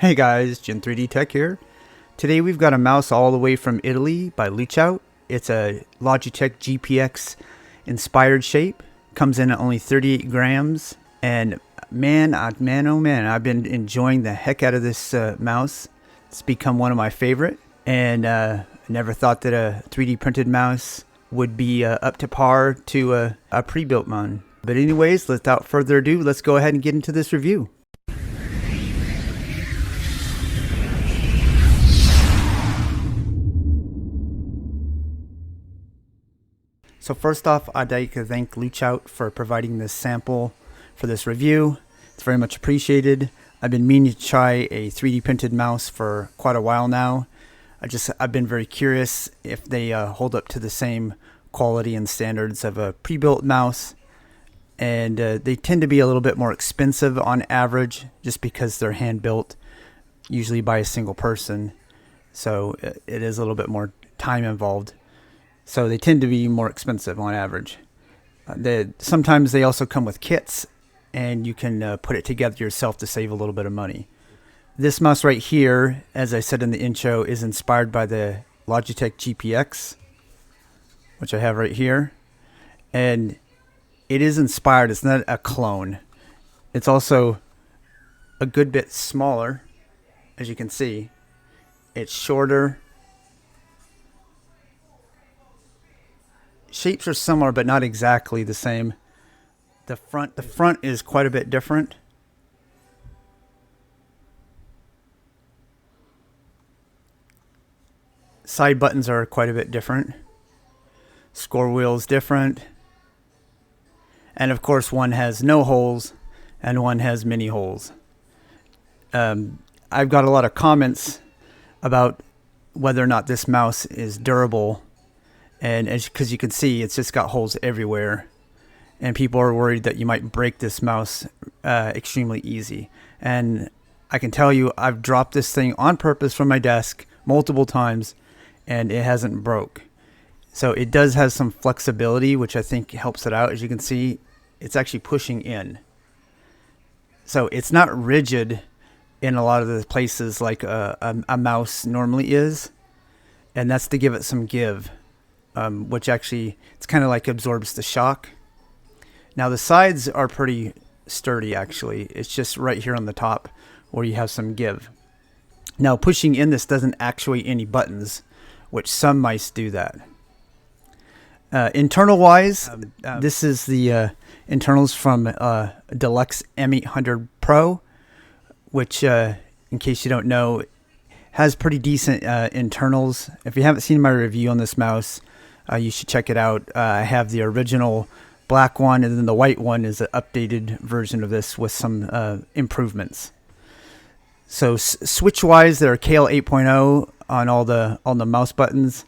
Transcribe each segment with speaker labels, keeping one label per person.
Speaker 1: Hey guys, Gen 3D Tech here. Today we've got a mouse all the way from Italy by Luchout. It's a Logitech GPX inspired shape. Comes in at only 38 grams. And man, oh man, I've been enjoying the heck out of this mouse. It's become one of my favorite. And never thought that a 3D printed mouse would be up to par to a pre-built one. But anyways, without further ado, let's go ahead and get into this review. So first off, I'd like to thank Luchout for providing this sample for this review. It's very much appreciated. I've been meaning to try a 3D printed mouse for quite a while now. I've been very curious if they hold up to the same quality and standards of a pre-built mouse. And they tend to be a little bit more expensive on average just because they're hand-built, usually by a single person. So it is a little bit more time involved. So they tend to be more expensive on average. Sometimes they also come with kits, and you can put it together yourself to save a little bit of money. This mouse right here, as I said in the intro, is inspired by the Logitech GPX, which I have right here. And it is inspired. It's not a clone. It's also a good bit smaller, as you can see. It's shorter. Shapes are similar, but not exactly the same. The front is quite a bit different. Side buttons are quite a bit different. Score wheel's different. And of course, one has no holes and one has many holes. I've got a lot of comments about whether or not this mouse is durable. And because you can see, it's just got holes everywhere. And people are worried that you might break this mouse extremely easy. And I can tell you, I've dropped this thing on purpose from my desk multiple times, and it hasn't broke. So it does have some flexibility, which I think helps it out. As you can see, it's actually pushing in. So it's not rigid in a lot of the places like a mouse normally is. And that's to give it some give. Which actually, it's kind of like absorbs the shock. Now the sides are pretty sturdy actually. It's just right here on the top where you have some give. Now pushing in this doesn't actuate any buttons, which some mice do that. Internal wise, this is the internals from Deluxe M800 Pro, which in case you don't know, has pretty decent internals. If you haven't seen my review on this mouse, you should check it out. I have the original black one, and then the white one is an updated version of this with some improvements. So switch-wise, there are KL 8.0 on all the mouse buttons,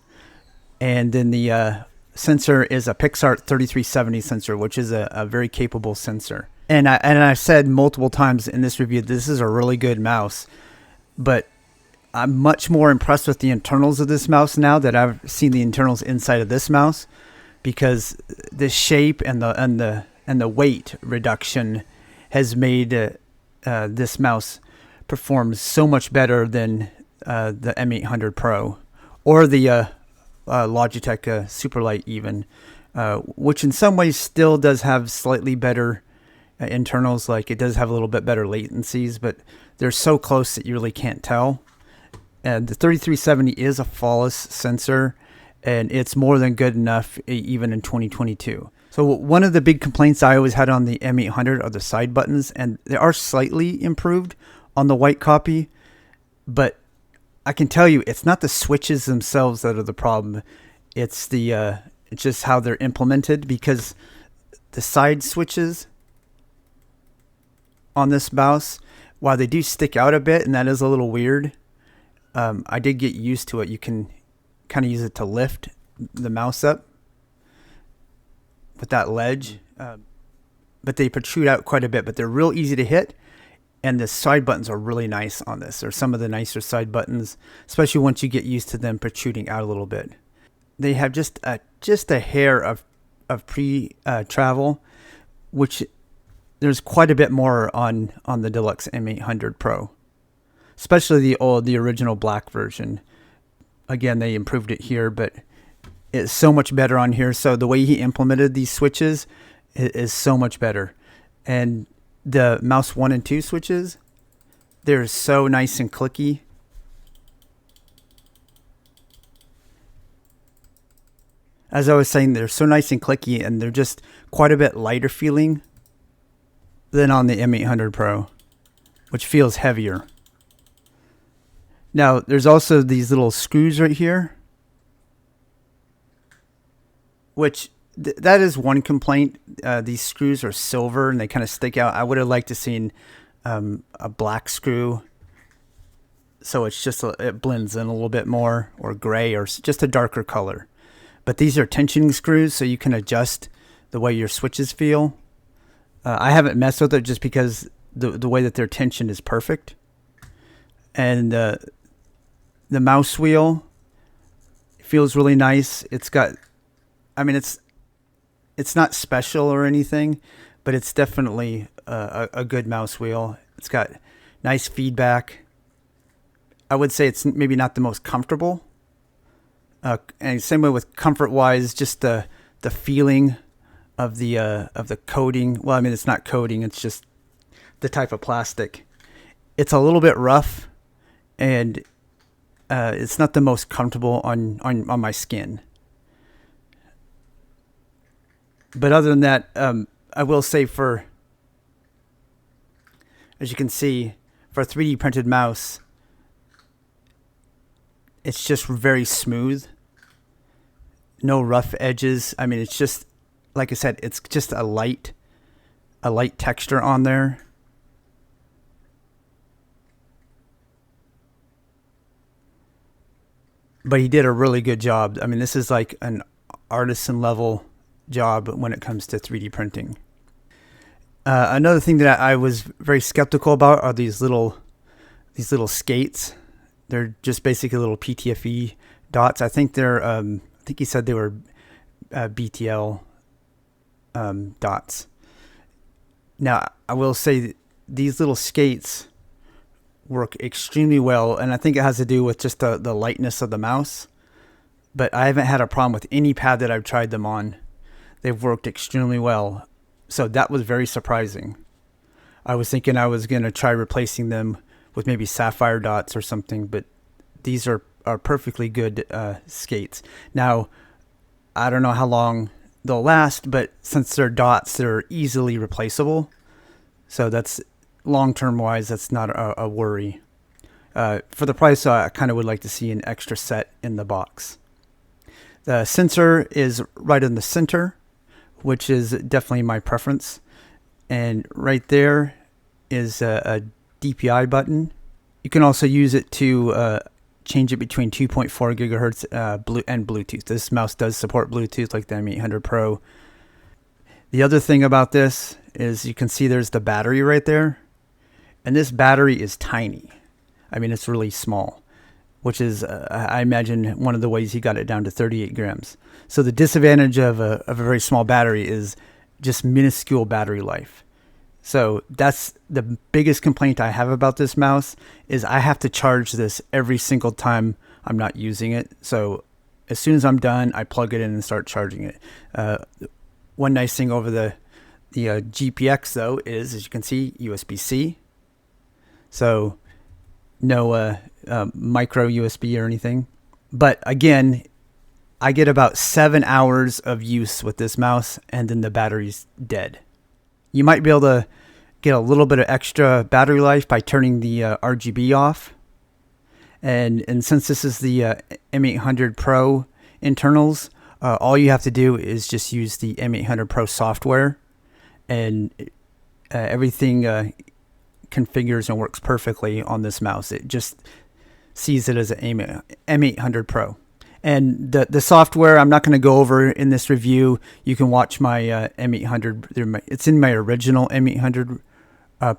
Speaker 1: and then the sensor is a Pixart 3370 sensor, which is a very capable sensor. And I've said multiple times in this review, this is a really good mouse, but I'm much more impressed with the internals of this mouse now that I've seen the internals inside of this mouse, because the shape and the weight reduction has made this mouse perform so much better than the M800 Pro or the Logitech Superlight even, which in some ways still does have slightly better internals. Like it does have a little bit better latencies, but they're so close that you really can't tell. And the 3370 is a flawless sensor, and it's more than good enough even in 2022. So one of the big complaints I always had on the M800 are the side buttons, and they are slightly improved on the white copy, but I can tell you it's not the switches themselves that are the problem. It's it's just how they're implemented, because the side switches on this mouse, while they do stick out a bit, and that is a little weird, I did get used to it. You can kind of use it to lift the mouse up with that ledge, but they protrude out quite a bit, but they're real easy to hit. And the side buttons are really nice on this. They're some of the nicer side buttons, especially once you get used to them protruding out a little bit. They have just a hair of pre-travel, which there's quite a bit more on the Deluxe M800 Pro. especially the original black version. Again, they improved it here, but it's so much better on here. So the way he implemented these switches is so much better. And the mouse 1 and 2 switches, they're so nice and clicky. As I was saying, they're so nice and clicky, and they're just quite a bit lighter feeling than on the M800 Pro, which feels heavier. Now, there's also these little screws right here, which that is one complaint. These screws are silver and they kind of stick out. I would have liked to seen a black screw, so it's just it blends in a little bit more, or gray, or just a darker color. But these are tensioning screws, so you can adjust the way your switches feel. I haven't messed with it just because the way that they're tensioned is perfect. And the mouse wheel feels really nice. It's got, I mean, it's not special or anything, but it's definitely a good mouse wheel. It's got nice feedback. I would say it's maybe not the most comfortable. And same way with comfort-wise, just the feeling of the coating. Well, I mean, it's not coating; it's just the type of plastic. It's a little bit rough, and it's not the most comfortable on my skin. But other than that, I will say as you can see, for a 3D printed mouse, it's just very smooth. No rough edges. I mean, it's just, like I said, it's just a light texture on there. But he did a really good job. I mean, this is like an artisan level job when it comes to 3D printing. Another thing that I was very skeptical about are these little skates. They're just basically little PTFE dots. I think he said they were BTL dots. Now, I will say these little skates work extremely well, and I think it has to do with just the lightness of the mouse. But I haven't had a problem with any pad that I've tried them on. They've worked extremely well. So that was very surprising. I was thinking I was going to try replacing them with maybe sapphire dots or something, but these are perfectly good skates. Now, I don't know how long they'll last, but since they're dots, they're easily replaceable. So that's long-term wise, that's not a worry. For the price, I kind of would like to see an extra set in the box. The sensor is right in the center, which is definitely my preference. And right there is a DPI button. You can also use it to change it between 2.4 gigahertz and Bluetooth. This mouse does support Bluetooth like the M800 Pro. The other thing about this is you can see there's the battery right there. And this battery is tiny. I mean, it's really small, which is, I imagine, one of the ways he got it down to 38 grams. So the disadvantage of a very small battery is just minuscule battery life. So that's the biggest complaint I have about this mouse, is I have to charge this every single time I'm not using it. So as soon as I'm done, I plug it in and start charging it. One nice thing over the GPX, though, is, as you can see, USB-C. So no micro USB or anything. But again, I get about 7 hours of use with this mouse, and then the battery's dead. You might be able to get a little bit of extra battery life by turning the RGB off. And since this is the M800 Pro internals, all you have to do is just use the M800 Pro software, and everything configures and works perfectly on this mouse. It just sees it as an M800 Pro. And the software, I'm not going to go over in this review. You can watch my M800. It's in my original M800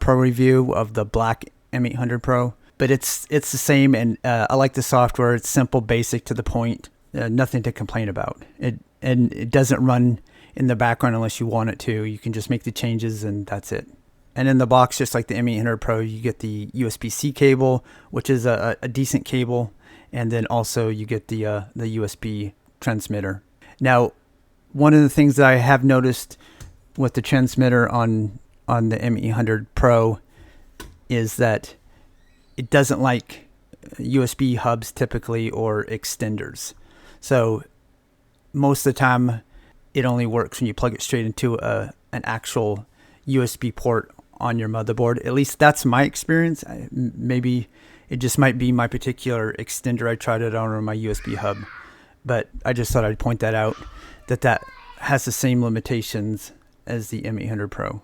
Speaker 1: Pro review of the black M800 Pro. But it's the same, and I like the software. It's simple, basic, to the point. Nothing to complain about. It doesn't run in the background unless you want it to. You can just make the changes, and that's it. And in the box, just like the M800 Pro, you get the USB-C cable, which is a decent cable, and then also you get the USB transmitter. Now, one of the things that I have noticed with the transmitter on the M800 Pro is that it doesn't like USB hubs typically or extenders. So most of the time, it only works when you plug it straight into an actual USB port on your motherboard. At least that's my experience. Maybe it just might be my particular extender I tried it on, or my USB hub. But I just thought I'd point that out, that has the same limitations as the M800 Pro,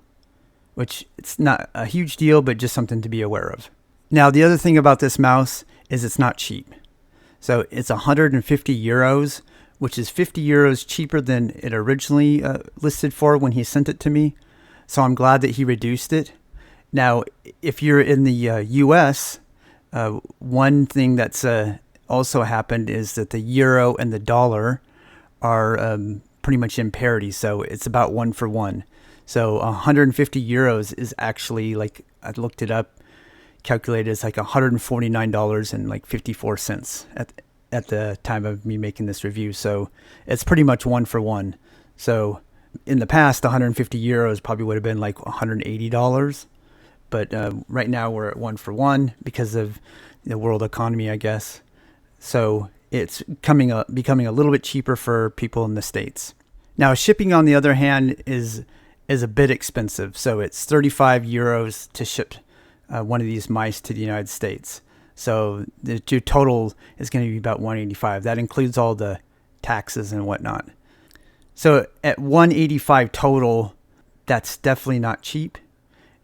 Speaker 1: which it's not a huge deal, but just something to be aware of. Now, the other thing about this mouse is it's not cheap. So it's 150 euros, which is 50 euros cheaper than it originally listed for when he sent it to me. So I'm glad that he reduced it. Now, if you're in the US, one thing that's also happened is that the euro and the dollar are pretty much in parity. So it's about 1 for 1. So 150 euros is actually, like, I looked it up, calculated as like $149.54 at the time of me making this review. So it's pretty much 1 for 1. So in the past, 150 euros probably would have been like $180. But right now we're at 1 for 1 because of the world economy, I guess. So it's becoming a little bit cheaper for people in the States. Now, shipping, on the other hand, is a bit expensive. So it's 35 euros to ship one of these mice to the United States. So the total is going to be about 185. That includes all the taxes and whatnot. So at 185 total, that's definitely not cheap.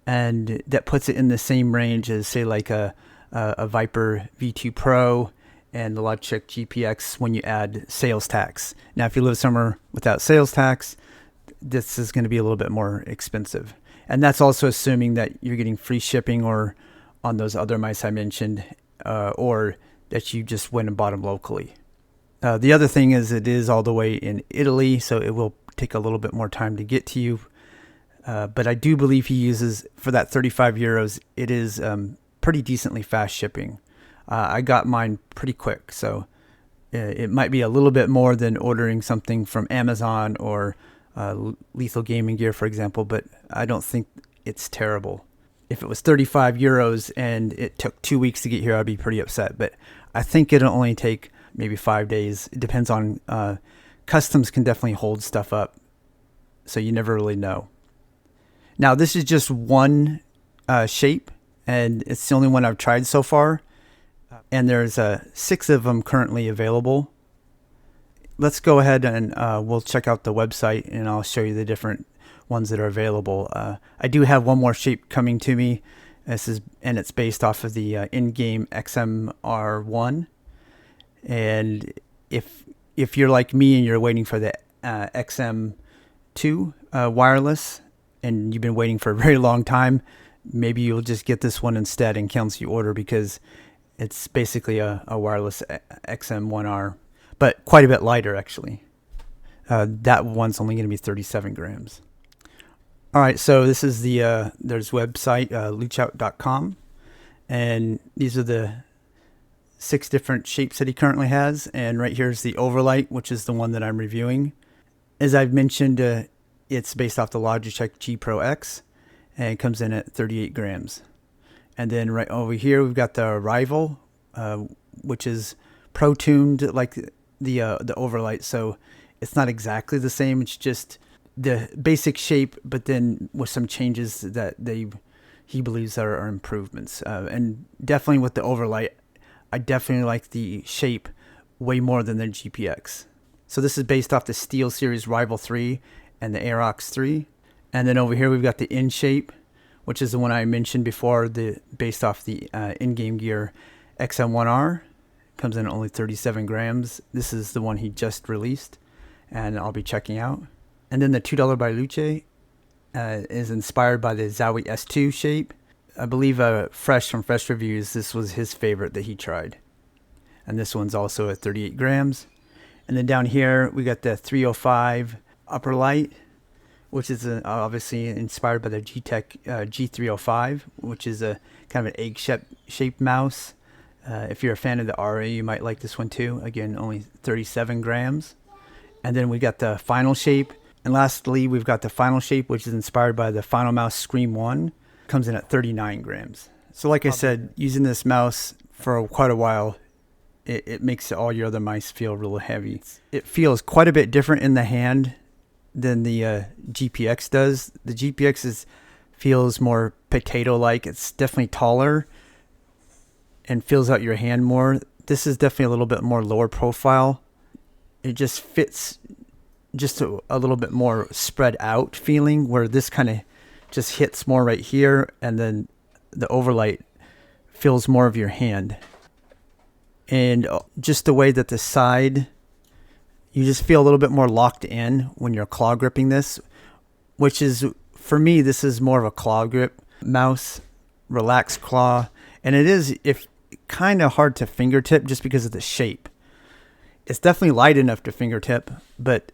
Speaker 1: And that puts it in the same range as, say, like a Viper V2 Pro and the Logitech GPX when you add sales tax. Now, if you live somewhere without sales tax, this is going to be a little bit more expensive. And that's also assuming that you're getting free shipping, or on those other mice I mentioned, or that you just went and bought them locally. The other thing is it is all the way in Italy, so it will take a little bit more time to get to you. But I do believe he uses, for that 35 euros, it is pretty decently fast shipping. I got mine pretty quick, so it might be a little bit more than ordering something from Amazon or Lethal Gaming Gear, for example, but I don't think it's terrible. If it was 35 euros and it took 2 weeks to get here, I'd be pretty upset. But I think it'll only take maybe 5 days. It depends on, customs can definitely hold stuff up, so you never really know. Now, this is just one shape, and it's the only one I've tried so far. And there's 6 of them currently available. Let's go ahead and we'll check out the website, and I'll show you the different ones that are available. I do have one more shape coming to me. And it's based off of the in-game XMR1. And if you're like me and you're waiting for the XM2 wireless, and you've been waiting for a very long time, maybe you'll just get this one instead and cancel your order, because it's basically a wireless XM1R, but quite a bit lighter, actually. That one's only going to be 37 grams. All right, so this is there's website, luchout.com, and these are the 6 different shapes that he currently has, and right here is the Overlight, which is the one that I'm reviewing. As I've mentioned, it's based off the Logitech G Pro X, and it comes in at 38 grams. And then right over here, we've got the Rival, which is pro-tuned like the Overlight. So it's not exactly the same. It's just the basic shape, but then with some changes that he believes are improvements. And definitely with the Overlight, I definitely like the shape way more than the GPX. So this is based off the SteelSeries Rival 3 and the Aerox 3. And then over here, we've got the In-Shape, which is the one I mentioned before, based off the in-game gear XM1R. Comes in at only 37 grams. This is the one he just released, and I'll be checking out. And then the $2 by Luce is inspired by the Zowie S2 shape. I believe Fresh from Fresh Reviews, this was his favorite that he tried. And this one's also at 38 grams. And then down here, we got the 305 Upper Light, which is obviously inspired by the G-Tech G305, which is a kind of an egg-shaped mouse. If you're a fan of the RA, you might like this one too. Again, only 37 grams. And then we got the Final Shape. And lastly, we've got the Final Shape, which is inspired by the Final Mouse Scream 1. Comes in at 39 grams. So like I said, using this mouse for quite a while, it makes all your other mice feel real heavy. It feels quite a bit different in the hand than the GPX does. The GPX feels more potato-like. It's definitely taller and fills out your hand more. This is definitely a little bit more lower profile. It just fits just a little bit more spread out feeling, where this kind of just hits more right here, and then the overlight fills more of your hand. And just the way that the side, you just feel a little bit more locked in when you're claw gripping this, which is, for me, this is more of a claw grip mouse, relaxed claw. And it is kind of hard to fingertip just because of the shape. It's definitely light enough to fingertip, but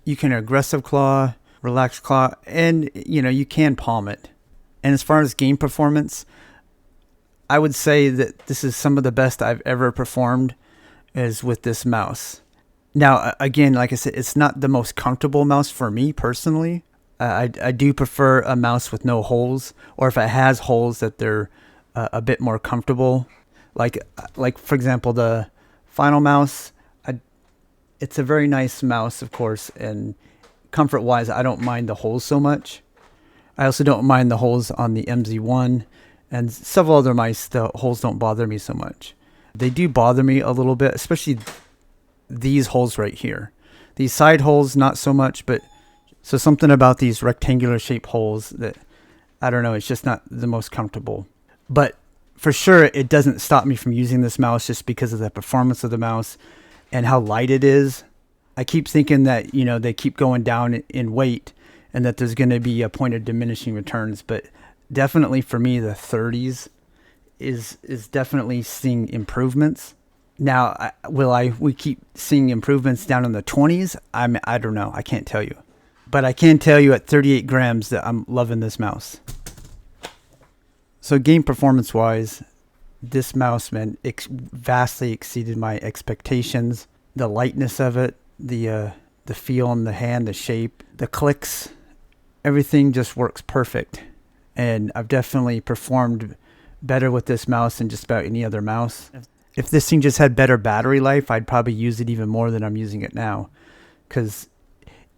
Speaker 1: you can aggressive claw, relaxed claw, and you can palm it. And as far as game performance, I would say that this is some of the best I've ever performed is with this mouse. Now, again, like I said, it's not the most comfortable mouse for me personally. I do prefer a mouse with no holes, or if it has holes, that they're a bit more comfortable. Like for example, the Final Mouse, it's a very nice mouse, of course, and comfort-wise, I don't mind the holes so much. I also don't mind the holes on the MZ1, and several other mice, the holes don't bother me so much. They do bother me a little bit, especially these holes right here. These side holes, not so much, but so something about these rectangular shaped holes that, I don't know, it's just not the most comfortable. But for sure, it doesn't stop me from using this mouse just because of the performance of the mouse and how light it is. I keep thinking that, they keep going down in weight and that there's going to be a point of diminishing returns, but definitely for me, the 30s is definitely seeing improvements. Now, we keep seeing improvements down in the 20s? I don't know. I can't tell you. But I can tell you at 38 grams that I'm loving this mouse. So game performance-wise, this mouse, man, vastly exceeded my expectations. The lightness of it, the feel in the hand, the shape, the clicks, everything just works perfect. And I've definitely performed better with this mouse than just about any other mouse. If this thing just had better battery life, I'd probably use it even more than I'm using it now. Because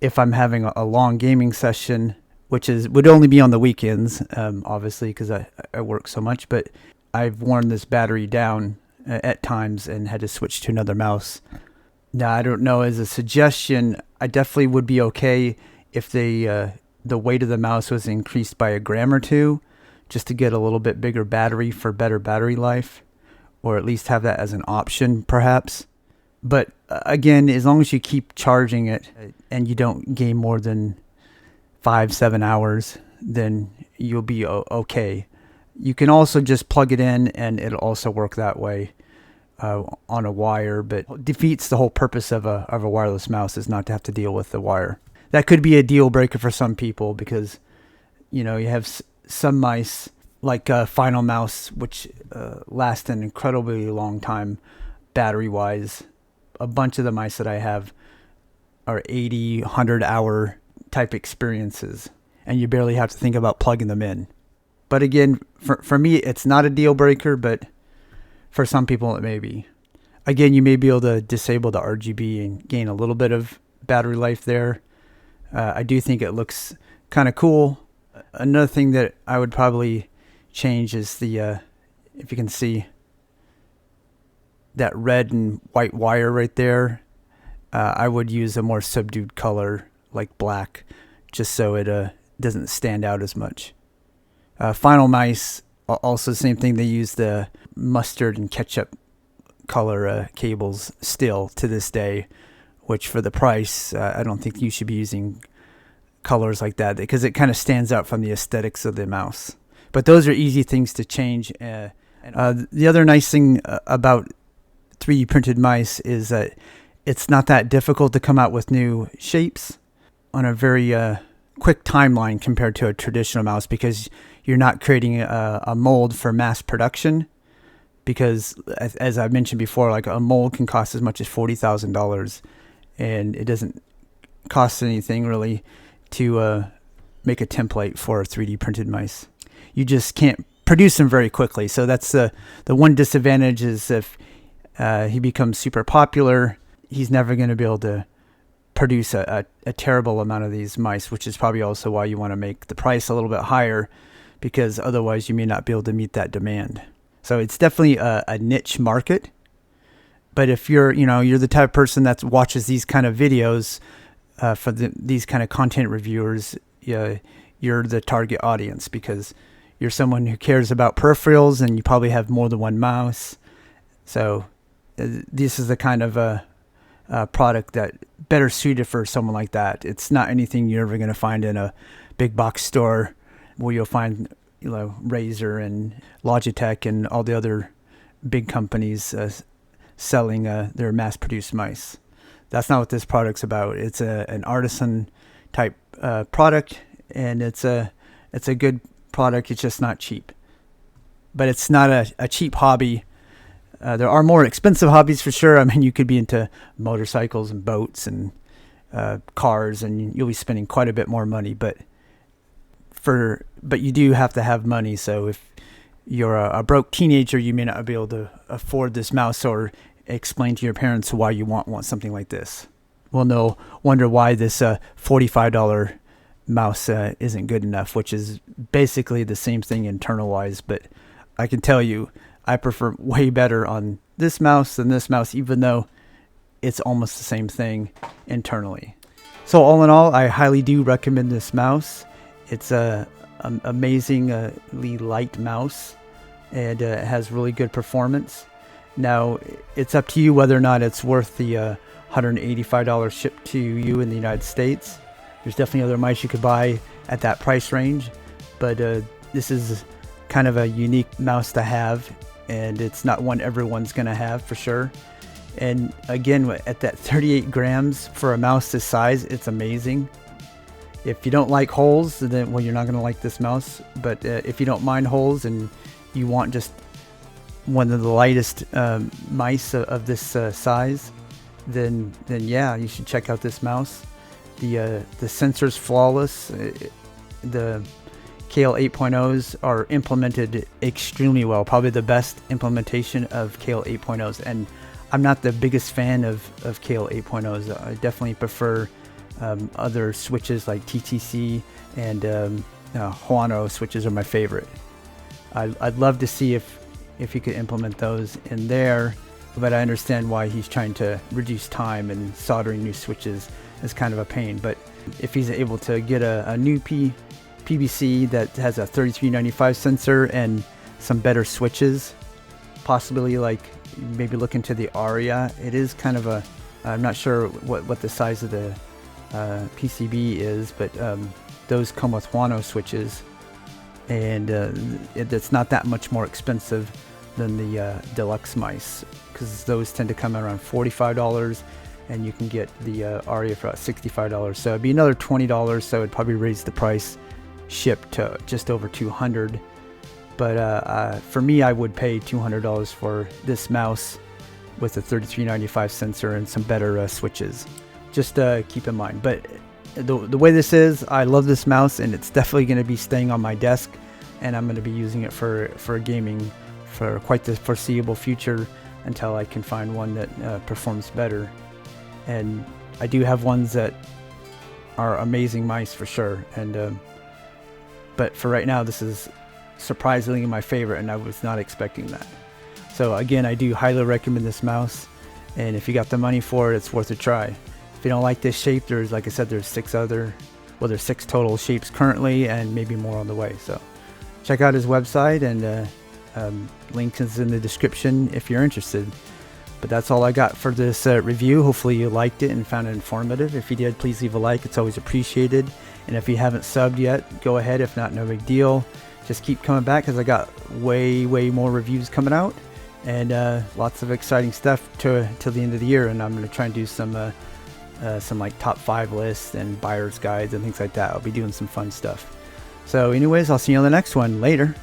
Speaker 1: if I'm having a long gaming session, which would only be on the weekends, obviously, because I work so much, but I've worn this battery down at times and had to switch to another mouse. Now, I don't know, as a suggestion, I definitely would be okay if the weight of the mouse was increased by a gram or two, just to get a little bit bigger battery for better battery life, or at least have that as an option, perhaps. But again, as long as you keep charging it and you don't game more than 5-7 hours, then you'll be okay. You can also just plug it in and it'll also work that way on a wire, but defeats the whole purpose of a wireless mouse, is not to have to deal with the wire. That could be a deal breaker for some people because, you have some mice like Final Mouse, which last an incredibly long time battery-wise. A bunch of the mice that I have are 80, 100-hour type experiences, and you barely have to think about plugging them in. But again, for me, it's not a deal breaker, but for some people it may be. Again, you may be able to disable the RGB and gain a little bit of battery life there. I do think it looks kind of cool. Another thing that I would probably change is the, if you can see that red and white wire right there, I would use a more subdued color like black, just so it doesn't stand out as much. Final Mice, also the same thing. They use the mustard and ketchup color cables still to this day, which for the price, I don't think you should be using colors like that because it kind of stands out from the aesthetics of the mouse. But those are easy things to change. The other nice thing about 3D printed mice is that it's not that difficult to come out with new shapes on a very quick timeline compared to a traditional mouse, because you're not creating a mold for mass production. Because as I mentioned before, like a mold can cost as much as $40,000, and it doesn't cost anything really to make a template for a 3D printed mice. You just can't produce them very quickly. So that's the one disadvantage, is if he becomes super popular, he's never going to be able to produce a terrible amount of these mice, which is probably also why you want to make the price a little bit higher, because otherwise you may not be able to meet that demand. So it's definitely a niche market. But if you're the type of person that watches these kind of videos for these kind of content reviewers, you're the target audience, because you're someone who cares about peripherals and you probably have more than one mouse. So this is the kind of product that better suited for someone like that. It's not anything you're ever going to find in a big box store where you'll find Razer and Logitech and all the other big companies selling their mass-produced mice. That's not what this product's about. It's an artisan type product, and it's a good product. It's just not cheap. But it's not a cheap hobby. There are more expensive hobbies for sure. I mean, you could be into motorcycles and boats and cars, and you'll be spending quite a bit more money. But you do have to have money. So if you're a broke teenager, you may not be able to afford this mouse, or explain to your parents why you want something like this. Well, no wonder why this $45 mouse isn't good enough, which is basically the same thing internal-wise. But I can tell you, I prefer way better on this mouse than this mouse, even though it's almost the same thing internally. So all in all, I highly do recommend this mouse. It's an amazingly light mouse, and it has really good performance. Now, it's up to you whether or not it's worth the $185 shipped to you in the United States. There's definitely other mice you could buy at that price range, but this is kind of a unique mouse to have, and it's not one everyone's going to have for sure. And again, at that 38 grams for a mouse this size, it's amazing. If you don't like holes, then you're not going to like this mouse. But if you don't mind holes and you want just one of the lightest mice of this size, then yeah, you should check out this mouse. The sensor's flawless. The KL 8.0s are implemented extremely well. Probably the best implementation of KL 8.0s. And I'm not the biggest fan of KL 8.0s. I definitely prefer other switches like TTC and Huano switches are my favorite. I'd love to see if he could implement those in there, but I understand why he's trying to reduce time, and soldering new switches is kind of a pain. But if he's able to get a new PVC that has a 3395 sensor and some better switches, possibly like maybe look into the Aria. It is kind of I'm not sure what the size of the PCB is, but those come with Huano switches, and it's not that much more expensive than the deluxe mice, because those tend to come around $45, and you can get the Aria for about $65. So it'd be another $20, so it'd probably raise the price shipped to just over $200. But for me, I would pay $200 for this mouse with a 3395 sensor and some better switches. Just keep in mind. But the way this is, I love this mouse, and it's definitely going to be staying on my desk, and I'm going to be using it for gaming for quite the foreseeable future until I can find one that performs better. And I do have ones that are amazing mice for sure. And but for right now, this is surprisingly my favorite, and I was not expecting that. So again, I do highly recommend this mouse, and if you got the money for it, it's worth a try. If you don't like this shape, there's, like I said, there's six total shapes currently, and maybe more on the way. So check out his website, and link is in the description if you're interested. But that's all I got for this review. Hopefully you liked it and found it informative. If you did, please leave a like. It's always appreciated. And if you haven't subbed yet, go ahead. If not, no big deal. Just keep coming back, because I got way more reviews coming out, and lots of exciting stuff till the end of the year. And I'm going to try and do some some like top 5 lists and buyer's guides and things like that. I'll be doing some fun stuff. So anyways, I'll see you on the next one. Later.